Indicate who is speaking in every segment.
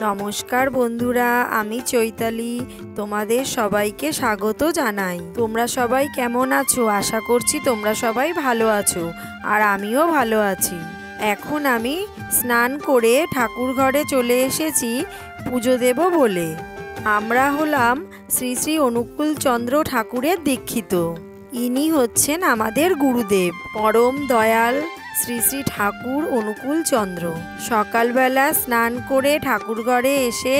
Speaker 1: নমস্কার বন্ধুরা, আমি চৈতালি তোমাদের সবাইকে স্বাগত জানাই। তোমরা সবাই কেমন আছো? আশা করছি তোমরা সবাই ভালো আছো, আর আমিও ভালো আছি। এখন আমি স্নান করে ঠাকুর ঘরে চলে এসেছি পুজো দেব বলে। আমরা হলাম শ্রী শ্রী অনুকূল চন্দ্র ঠাকুরের দীক্ষিত। ইনি হচ্ছেন আমাদের গুরুদেব, পরম দয়াল শ্রী শ্রী ঠাকুর অনুকূল চন্দ্র। সকালবেলা স্নান করে ঠাকুর ঘরে এসে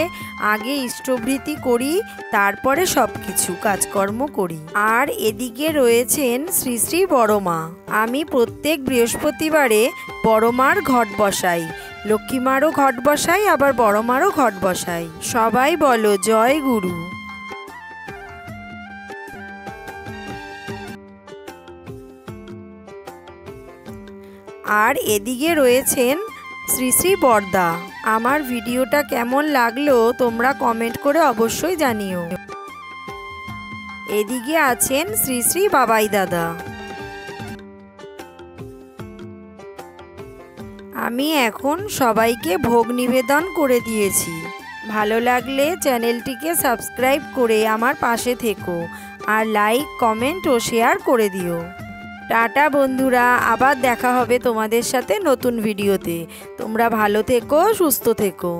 Speaker 1: আগে ইষ্টভৃতি করি, তারপরে সব কিছু কাজকর্ম করি। আর এদিকে রয়েছেন শ্রী শ্রী বড়মা। আমি প্রত্যেক বৃহস্পতিবারে বড়মার ঘট বসাই, লক্ষ্মীমারও ঘট বসাই, আবার বড়মারও ঘট বসাই। সবাই বলো জয় গুরু। আর এদিকে রয়েছেন শ্রী শ্রী বরদা। আমার ভিডিওটা কেমন লাগলো তোমরা কমেন্ট করে অবশ্যই জানিও। এদিকে আছেন শ্রী শ্রী বাবাই দাদা। আমি এখন সবাইকে ভোগ নিবেদন করে দিয়েছি। ভালো লাগলে চ্যানেলটিকে সাবস্ক্রাইব করে আমার পাশে থেকো, আর লাইক, কমেন্ট ও শেয়ার করে দিও। টাটা বন্ধুরা, আবার দেখা হবে তোমাদের সাথে নতুন ভিডিওতে। তোমরা ভালো থেকো, সুস্থ থেকো।